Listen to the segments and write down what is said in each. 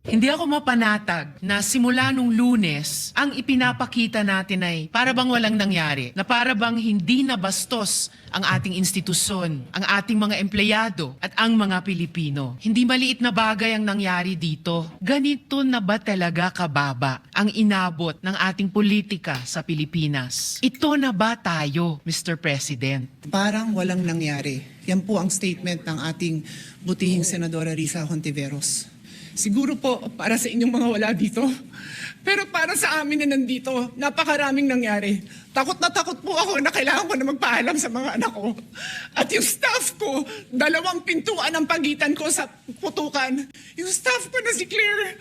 Hindi ako mapanatag na simula nung Lunes, ang ipinapakita natin ay para bang walang nangyari, na para bang hindi nabastos ang ating institusyon, ang ating mga empleyado at ang mga Pilipino. Hindi maliit na bagay ang nangyari dito. Ganito na ba talaga kababa ang inabot ng ating politika sa Pilipinas? Ito na ba tayo, Mr. President? Parang walang nangyari. Yan po ang statement ng ating butihing Senadora Risa Hontiveros. Siguro po para sa inyong mga wala dito. Pero para sa amin na nandito, napakaraming nangyari. Takot na takot po ako na kailangan ko na magpaalam sa mga anak ko. At yung staff ko, 2 pintuan ang pagitan ko sa putukan. Yung staff ko na si Claire,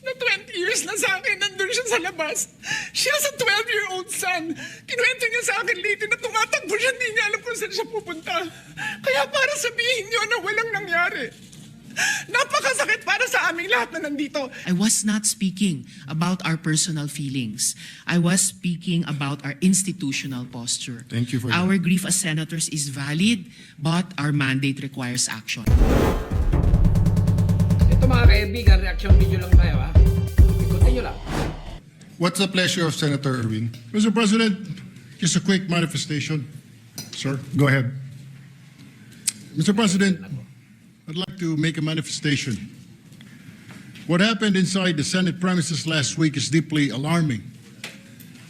na 20 years na sa akin, nandun siya sa labas. She has a 12-year-old son. Kinuwento niya sa akin lately na tumatakbo siya, hindi niya alam kung saan siya pupunta. Kaya para sabihin niyo na walang nangyari. Napakasakit para sa aming lahat na nandito. I was not speaking about our personal feelings. I was speaking about our institutional posture. Thank you for Our grief as senators is valid, but our mandate requires action. Ito mga kaibigan, reaction video lang tayo ha. Ikutin nyo lang. What's the pleasure of Senator Erwin? Mr. President, just a quick manifestation. Sir, go ahead. Mr. President, I'd like to make a manifestation. What happened inside the Senate premises last week is deeply alarming,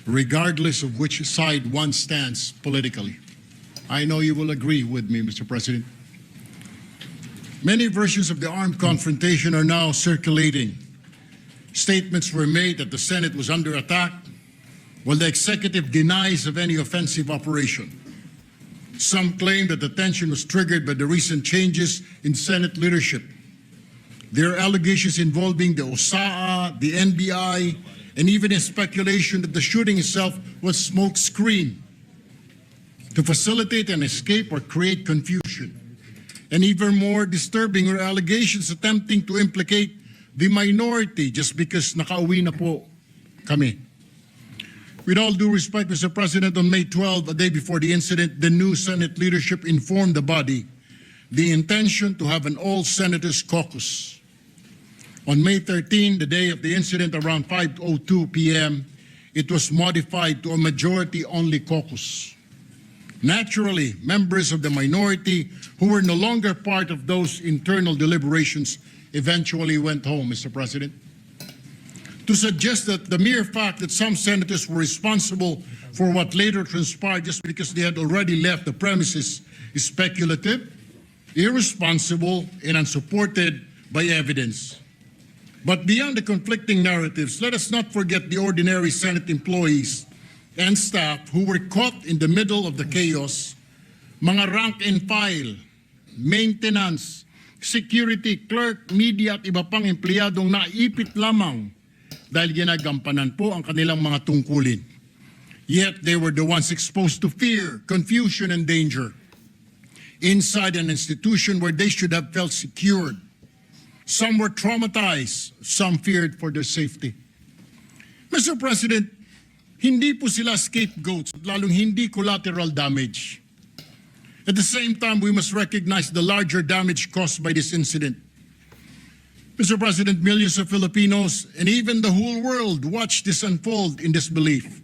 regardless of which side one stands politically. I know you will agree with me, Mr. President. Many versions of the armed confrontation are now circulating. Statements were made that the Senate was under attack, while the executive denies of any offensive operation. Some claim that the tension was triggered by the recent changes in Senate leadership. There are allegations involving the OSAA, the NBI, and even a speculation that the shooting itself was smokescreen to facilitate an escape or create confusion. And even more disturbing are allegations attempting to implicate the minority just because nakauwi na po kami. With all due respect, Mr. President, on May 12, a day before the incident, the new Senate leadership informed the body the intention to have an all-senators caucus. On May 13, the day of the incident, around 5:02 p.m., it was modified to a majority-only caucus. Naturally, members of the minority who were no longer part of those internal deliberations eventually went home, Mr. President. To suggest that the mere fact that some senators were responsible for what later transpired just because they had already left the premises is speculative, irresponsible, and unsupported by evidence. But beyond the conflicting narratives, let us not forget the ordinary Senate employees and staff who were caught in the middle of the chaos, mga rank and file, maintenance, security, clerk, media at iba pang empleyadong naipit lamang dahil ginagampanan po ang kanilang mga tungkulin. Yet they were the ones exposed to fear, confusion, and danger inside an institution where they should have felt secured. Some were traumatized, some feared for their safety. Mr. President, hindi po sila scapegoats at lalong hindi collateral damage. At the same time, we must recognize the larger damage caused by this incident. Mr. President, millions of Filipinos and even the whole world watched this unfold in disbelief.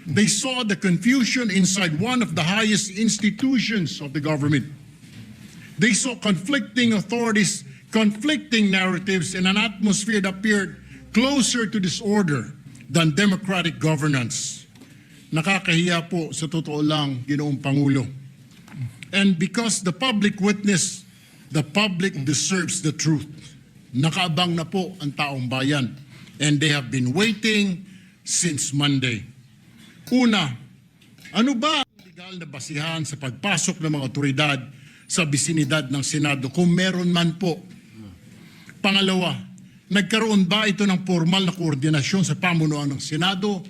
They saw the confusion inside one of the highest institutions of the government. They saw conflicting authorities, conflicting narratives, and an atmosphere that appeared closer to disorder than democratic governance. Nakakahiya po sa totoo lang, Ginoong Pangulo. And because the public witnessed, the public deserves the truth. Nakaabang na po ang taong bayan, and they have been waiting since Monday. Una, ano ba ang legal na basihan sa pagpasok ng mga otoridad sa bisinidad ng Senado kung meron man po? Pangalawa, nagkaroon ba ito ng formal na koordinasyon sa pamunuan ng Senado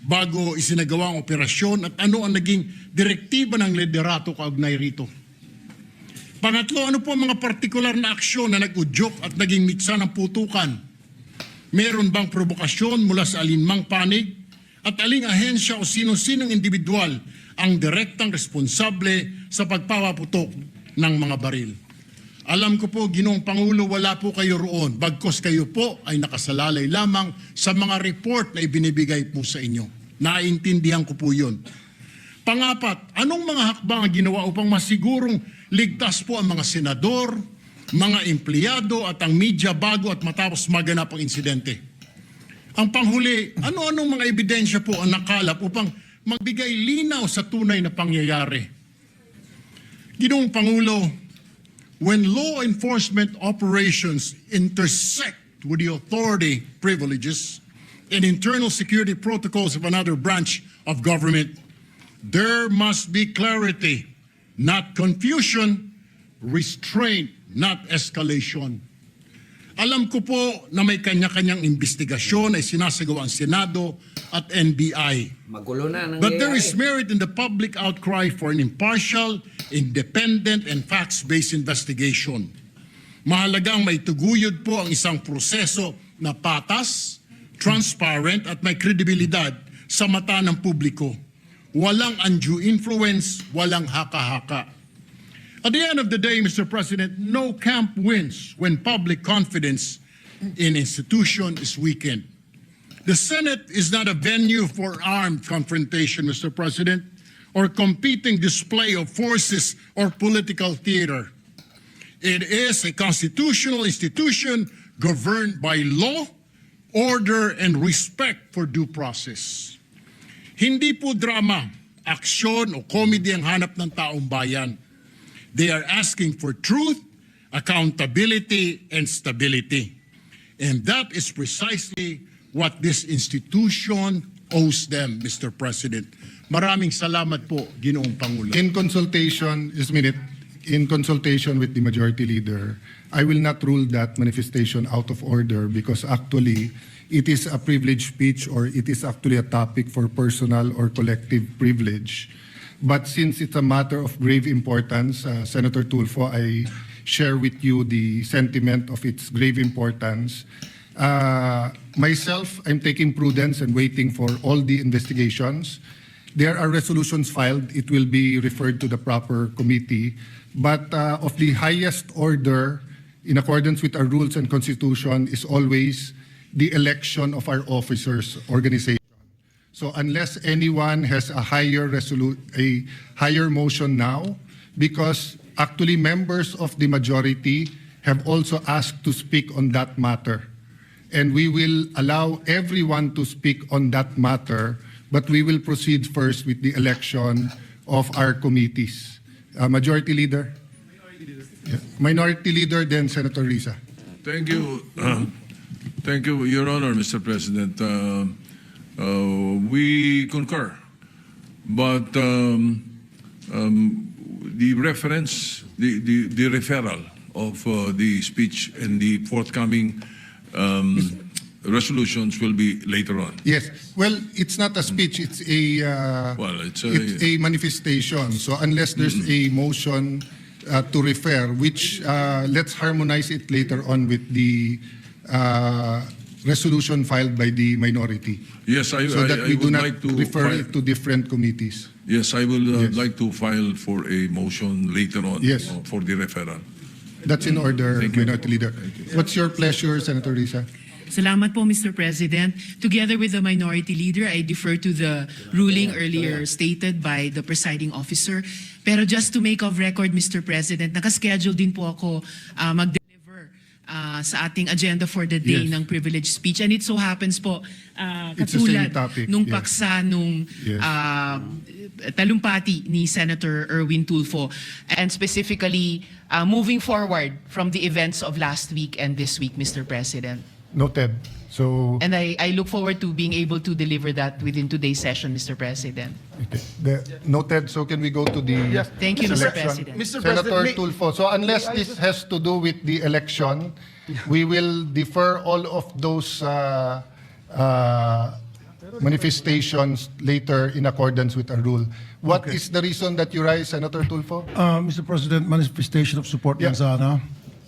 bago isinagawa ang operasyon at ano ang naging direktiba ng liderato kaugnay rito? Pangatlo, ano po ang mga partikular na aksyon na nag-udyok at naging mitsa ng putukan? Meron bang provokasyon mula sa alinmang panig? At aling ahensya o sino-sinong individual ang direktang responsable sa pagpapaputok ng mga baril? Alam ko po, Ginoong Pangulo, wala po kayo roon. Bagkos kayo po ay nakasalalay lamang sa mga report na ibinibigay po sa inyo. Naiintindihan ko po yun. Pangapat, anong mga hakbang ang ginawa upang masigurong ligtas po ang mga senador, mga empleyado at ang media bago at matapos maganap ang insidente? Ang panghuli, ano-anong mga ebidensya po ang nakalap upang magbigay linaw sa tunay na pangyayari? Ginoong Pangulo, when law enforcement operations intersect with the authority privileges and internal security protocols of another branch of government, there must be clarity, not confusion, restraint, not escalation. Alam ko po na may kanya-kanyang investigasyon ay sinasagawa ang Senado at NBI. Magulo na nangyayari. But there is merit in the public outcry for an impartial, independent, and facts-based investigation. Mahalagang may tuguyod po ang isang proseso na patas, transparent, at may kredibilidad sa mata ng publiko. Walang undue influence, walang haka-haka. At the end of the day, Mr. President, no camp wins when public confidence in institution is weakened. The Senate is not a venue for armed confrontation, Mr. President, or competing display of forces or political theater. It is a constitutional institution governed by law, order, and respect for due process. Hindi po drama, aksyon o comedy ang hanap ng taong bayan. They are asking for truth, accountability, and stability. And that is precisely what this institution owes them, Mr. President. Maraming salamat po, Ginoong Pangulo. In consultation, just a minute, in consultation with the majority leader, I will not rule that manifestation out of order because actually it is a privileged speech or it is actually a topic for personal or collective privilege. But since it's a matter of grave importance, Senator Tulfo, I share with you the sentiment of its grave importance. Myself, I'm taking prudence and waiting for all the investigations. There are resolutions filed. It will be referred to the proper committee. But of the highest order, in accordance with our rules and constitution, is always the election of our officers' organization. So unless anyone has a higher motion now, because actually members of the majority have also asked to speak on that matter. And we will allow everyone to speak on that matter, but we will proceed first with the election of our committees. Majority Leader? Yeah. Minority Leader, then Senator Risa. Thank you. Thank you, Your Honor, Mr. President. We concur, but the reference, the referral of the speech and the forthcoming resolutions will be later on. Yes. Well, it's not a speech. It's a Well, it's a manifestation. So unless there's a motion to refer, which let's harmonize it later on with the resolution filed by the minority. Yes, So that we do would not like to refer file, it to different committees. Yes, I will Yes. like to file for a motion later on Yes. for the referral. That's in order, Thank you. Minority Leader. What's your pleasure, Senator Risa? Salamat po, Mr. President. Together with the Minority Leader, I defer to the ruling earlier stated by the presiding officer. Pero just to make of record, Mr. President, nakaschedule din po ako mag-deliver sa ating agenda for the day Yes. ng privilege speech. And it so happens po, It's the same katulad topic, nung yes. paksa nung Yes. talumpati ni Senator Erwin Tulfo, and specifically moving forward from the events of last week and this week, Mr. President. Noted. So, And I look forward to being able to deliver that within today's session, Mr. President. noted. So can we go to the Thank you, Mr. selection? President. Mr. Senator President, Tulfo. So unless this has to do with the election, we will defer all of those manifestations later in accordance with our rule. What is the reason that you rise, Senator Tulfo? Mr. President, manifestation of support Yeah. lang sana.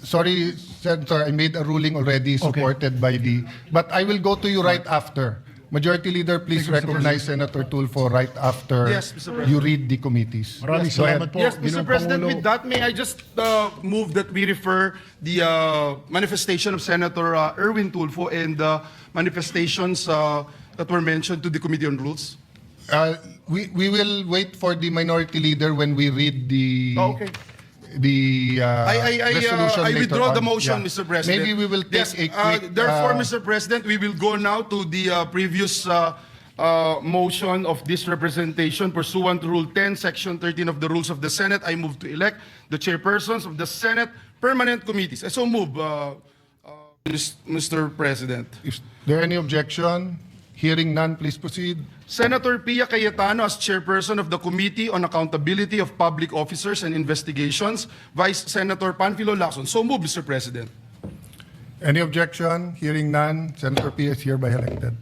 Sorry, Senator, I made a ruling already supported by the... But I will go to you right after. Majority Leader, please recognize Senator Tulfo right after Yes, Mr. President. you read the committees. Maraming Go ahead. salamat po. Yes, Mr. Ginoong President, Pangulo. with that, may I just move that we refer the manifestation of Senator Erwin Tulfo and the manifestations that were mentioned to the Committee on Rules? We will wait for the Minority Leader when we read the Oh, okay. resolution I later withdraw the on. motion, Yeah. Mr. President. Maybe we will take Yes, a quick... therefore, Mr. President, we will go now to the previous motion of this representation pursuant to Rule 10, Section 13 of the Rules of the Senate. I move to elect the chairpersons of the Senate Permanent Committees. I so move, Mr. President. Is there any objection? Hearing none, please proceed. Senator Pia Cayetano as chairperson of the Committee on Accountability of Public Officers and Investigations. Vice Senator Panfilo Lacson. So move, Mr. President. Any objection? Hearing none, Senator Pia is hereby elected.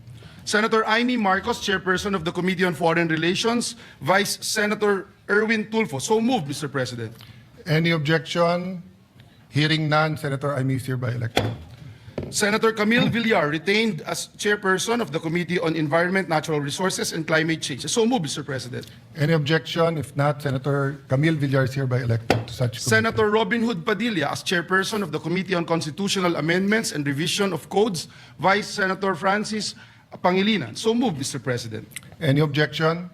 Senator Amy Marcos, chairperson of the Committee on Foreign Relations. Vice Senator Erwin Tulfo. So move, Mr. President. Any objection? Hearing none, Senator Amy is hereby elected. Senator Camille Villar, retained as chairperson of the Committee on Environment, Natural Resources, and Climate Change. So move, Mr. President. Any objection? If not, Senator Camille Villar is hereby elected to such committee. Senator Robin Hood Padilla as chairperson of the Committee on Constitutional Amendments and Revision of Codes. Vice Senator Francis Pangilinan. So move, Mr. President. Any objection?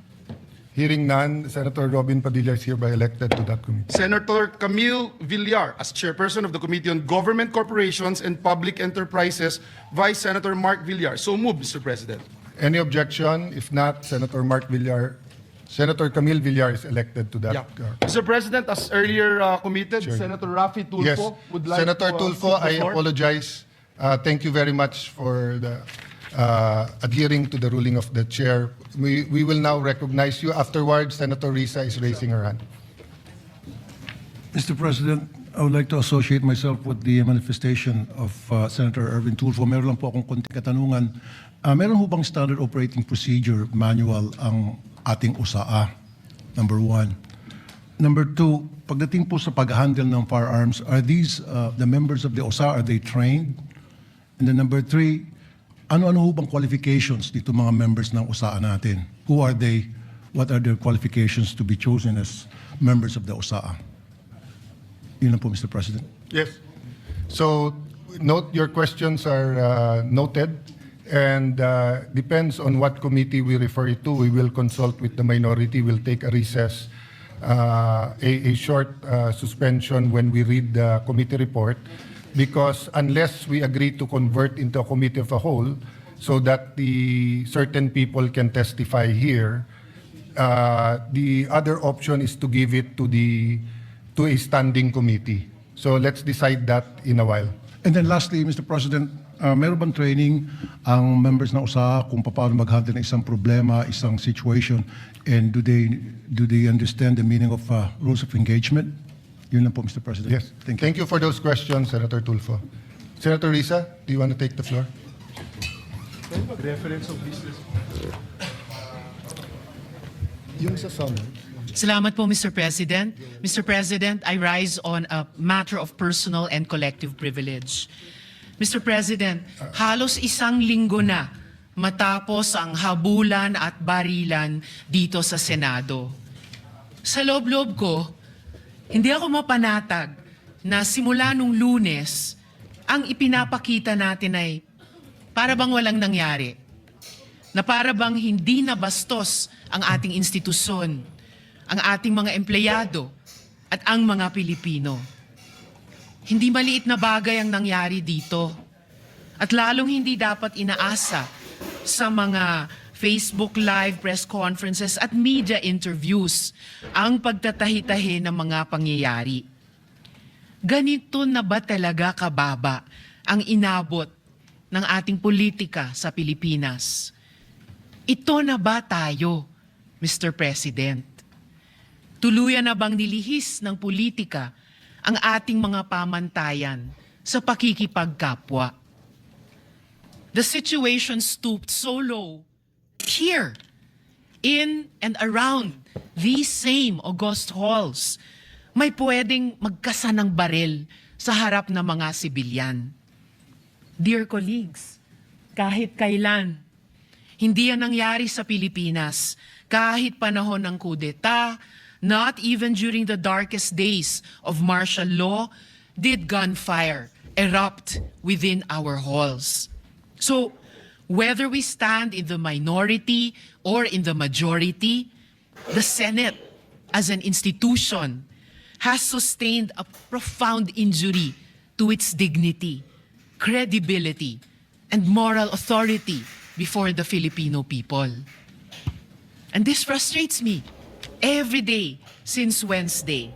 Hearing none, Senator Robin Padilla is hereby elected to that committee. Senator Camille Villar as chairperson of the Committee on Government Corporations and Public Enterprises. Vice Senator Mark Villar. So move, Mr. President. Any objection? If not, Senator Camille Villar is elected to that. Mr. President, as earlier committed, Senator Rafi Tulfo Yes, would like Senator to Tulfo, take the I floor. apologize. Thank you very much for the adhering to the ruling of the chair. We will now recognize you. Afterwards, Senator Risa is raising her hand. Mr. President, I would like to associate myself with the manifestation of Senator Erwin Tulfo. Meron lang po akong konting katanungan. Meron ho bang standard operating procedure manual ang ating USAA? Number one. Number two, pagdating po sa pag-handle ng firearms, are these, the members of the USAA, are they trained? And then number three, ano-ano ho bang qualifications dito mga members ng USAA natin? Who are they? What are their qualifications to be chosen as members of the USAA? Yun lang po, Mr. President. Yes. So, note your questions are noted, and depends on what committee we refer it to. We will consult with the minority. We'll take a recess, a short suspension when we read the committee report, because unless we agree to convert into a committee of a whole so that the certain people can testify here, the other option is to give it to a standing committee. So let's decide that in a while. And then lastly, Mr. President, meron bang training ang members ng USAA kung paano mag-handle ng isang problema, isang situation, and do they understand the meaning of rules of engagement? Yun lang po, Mr. President. Yes. Thank you for those questions, Senator Tulfo. Senator Risa, do you want to take the floor? Yung sa summons. Salamat po, Mr. President. Mr. President, I rise on a matter of personal and collective privilege. Mr. President, halos isang linggo na matapos ang habulan at barilan dito sa Senado. Sa loob-loob ko, hindi ako mapanatag na simula nung Lunes, ang ipinapakita natin ay para bang walang nangyari. Na para bang hindi na bastos ang ating institusyon, ang ating mga empleyado, at ang mga Pilipino. Hindi maliit na bagay ang nangyari dito. At lalong hindi dapat inaasa sa mga Facebook Live press conferences at media interviews ang pagtatahi-tahi ng mga pangyayari. Ganito na ba talaga kababa ang inabot ng ating politika sa Pilipinas? Ito na ba tayo, Mr. President? Tuluyan na bang nilihis ng politika ang ating mga pamantayan sa pakikipagkapwa? The situation stooped so low here, in and around these same august halls, may pwedeng magkasa ng baril sa harap ng mga sibilyan. Dear colleagues, kahit kailan, Hindi yan nangyari sa Pilipinas kahit panahon ng kudeta, not even during the darkest days of martial law did gunfire erupt within our halls. So, whether we stand in the minority or in the majority, the Senate as an institution has sustained a profound injury to its dignity, credibility, and moral authority before the Filipino people. And this frustrates me every day since Wednesday.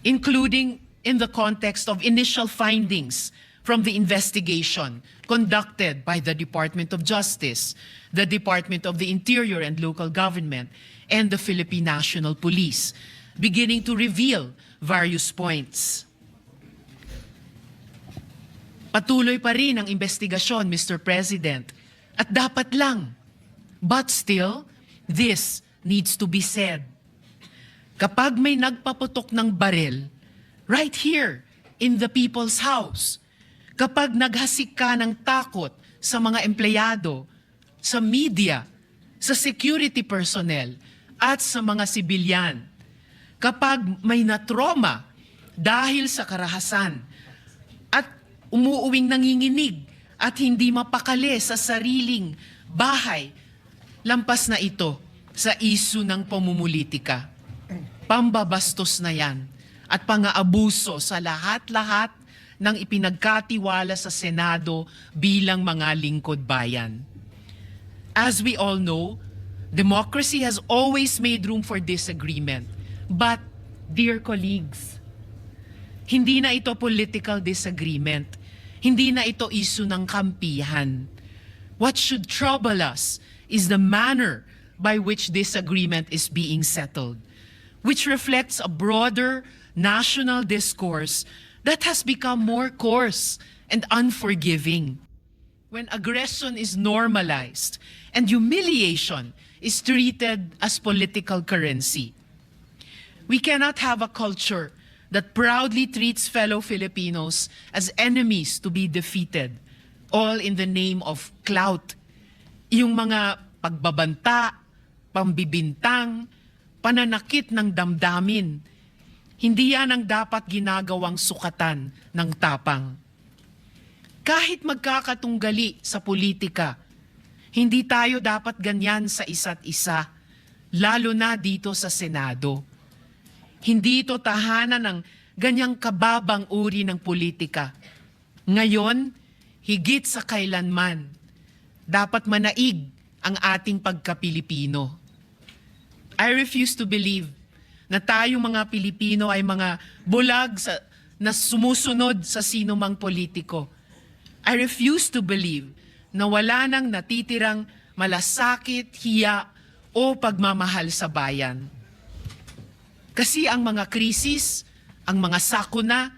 Including in the context of initial findings from the investigation conducted by the Department of Justice, the Department of the Interior and Local Government, and the Philippine National Police, beginning to reveal various points. Patuloy pa rin ang investigasyon, Mr. President, at dapat lang. But still, this needs to be said. Kapag may nagpaputok ng baril, right here in the people's house, kapag naghasik ka ng takot sa mga empleyado, sa media, sa security personnel, at sa mga sibilyan, kapag may natroma dahil sa karahasan, at umuuwing nanginginig at hindi mapakali sa sariling bahay, lampas na ito sa isu ng pamumulitika. Pambabastos na yan at pang-aabuso sa lahat-lahat ng ipinagkatiwala sa Senado bilang mga lingkod bayan. As we all know, democracy has always made room for disagreement. But, dear colleagues, hindi na ito political disagreement. Hindi na ito issue ng kampihan. What should trouble us is the manner by which this agreement is being settled, which reflects a broader national discourse that has become more coarse and unforgiving. When aggression is normalized and humiliation is treated as political currency. We cannot have a culture that proudly treats fellow Filipinos as enemies to be defeated, all in the name of clout. Yung mga pagbabanta, pambibintang, pananakit ng damdamin, hindi yan ang dapat ginagawang sukatan ng tapang. Kahit magkakatunggali sa politika, hindi tayo dapat ganyan sa isa't isa, lalo na dito sa Senado. Hindi ito tahanan ng ganyang kababang uri ng politika. Ngayon, higit sa kailanman, dapat manaig ang ating pagka-Pilipino. I refuse to believe na tayong mga Pilipino ay mga bulag na sumusunod sa sino mang politiko. I refuse to believe na wala nang natitirang malasakit, hiya o pagmamahal sa bayan. Kasi ang mga krisis, ang mga sakuna,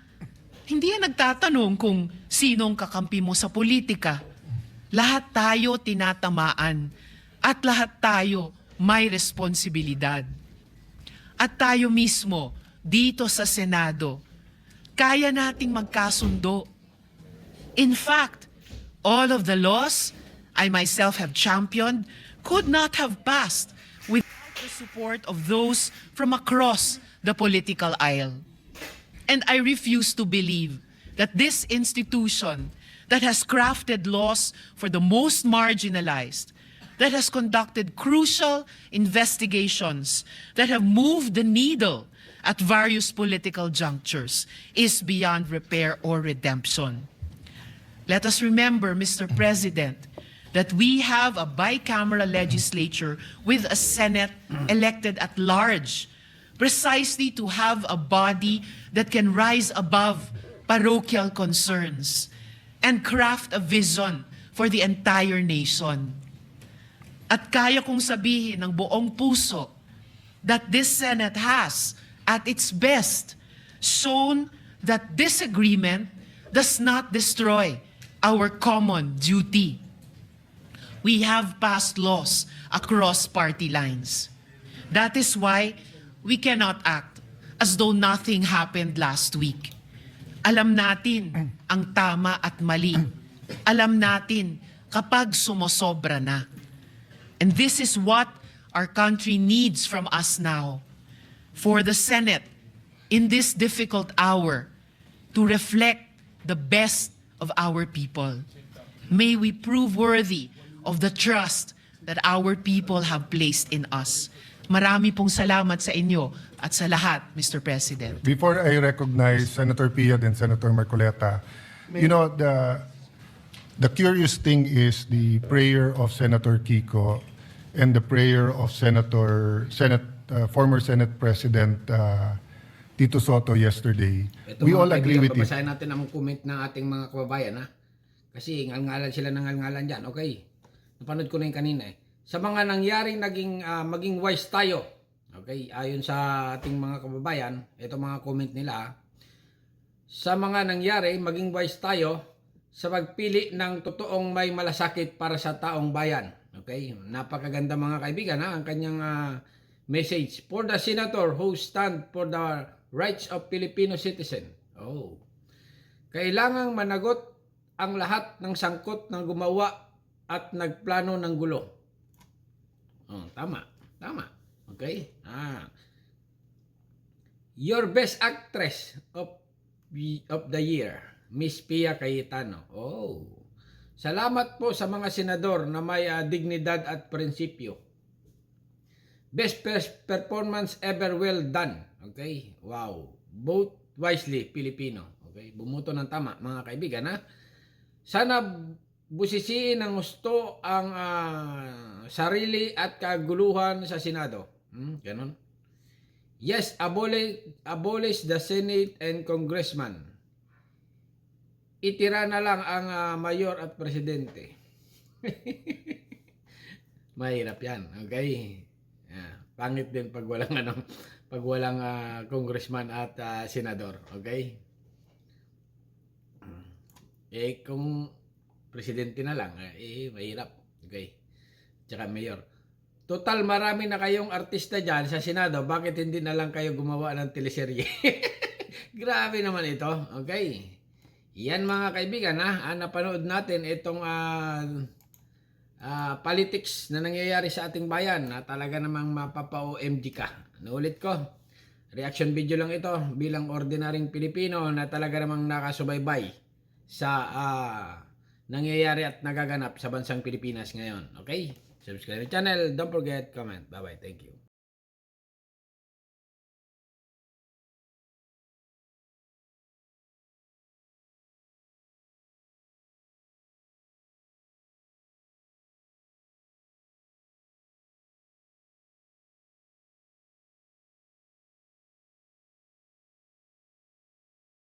hindi yan nagtatanong kung sinong kakampi mo sa politika. Lahat tayo tinatamaan at lahat tayo may responsibilidad. At tayo mismo, dito sa Senado, kaya nating magkasundo. In fact, all of the laws I myself have championed could not have passed without the support of those from across the political aisle. And I refuse to believe that this institution that has crafted laws for the most marginalized, that has conducted crucial investigations, that have moved the needle at various political junctures, is beyond repair or redemption. Let us remember, Mr. President, that we have a bicameral legislature with a Senate elected at large, precisely to have a body that can rise above parochial concerns and craft a vision for the entire nation. At kaya kong sabihin ng buong puso that this Senate has, at its best, shown that disagreement does not destroy our common duty. We have passed laws across party lines. That is why we cannot act as though nothing happened last week. Alam natin ang tama at mali. Alam natin kapag sumosobra na. And this is what our country needs from us now. For the Senate, in this difficult hour, to reflect the best of our people. May we prove worthy of the trust that our people have placed in us. Marami pong salamat sa inyo at sa lahat, Mr. President. Before I recognize Senator Piad and Senator Marcoleta, you know, the curious thing is the prayer of Senator Kiko and the prayer of former Senate President Tito Soto yesterday. Ito We mga all agree kaibigan, with it. babasahin natin ang comment ng ating mga kababayan, ha? Kasi ngalngalan sila ng ngalngalan dyan. Okay. Napanood ko na yung kanina eh. Sa mga nangyaring maging wise tayo. Okay. Ayon sa ating mga kababayan, ito mga comment nila, ha? Sa mga nangyari, maging wise tayo sa pagpili ng totoong may malasakit para sa taong bayan. Okay. Napakaganda mga kaibigan, ha? Ang kanyang message. For the senator who stand for the rights of Filipino citizen. Oh. Kailangang managot ang lahat ng sangkot ng gumawa at nagplano ng gulo. Oh, tama. Tama. Okay? Your best actress of the year, Miss Pia Cayetano. Oh. Salamat po sa mga senador na may dignidad at prinsipyo. Best performance ever, well done. Okay? Wow. Vote wisely, Filipino. Okay? Bumuto ng tama, mga kaibigan, ha? Sana busisiin ng gusto ang sarili at kaguluhan sa Senado. Ganon. Yes, abolish the Senate and Congressman. Itira na lang ang mayor at presidente. Mahirap yan. Okay? Pangit din pag walang congressman at senador. Okay? Kung presidente na lang, mahirap. Okay? Tsaka mayor. Total, marami na kayong artista dyan sa Senado. Bakit hindi na lang kayo gumawa ng teleserye? Grabe naman ito. Okay? Yan mga kaibigan, napanood natin itong politics na nangyayari sa ating bayan na talaga namang mapapa-OMG ka. Naulit ko, reaction video lang ito bilang ordinaryong Pilipino na talaga namang nakasubaybay sa nangyayari at nagaganap sa bansang Pilipinas ngayon. Okay? Subscribe to the channel. Don't forget, comment. Bye-bye. Thank you.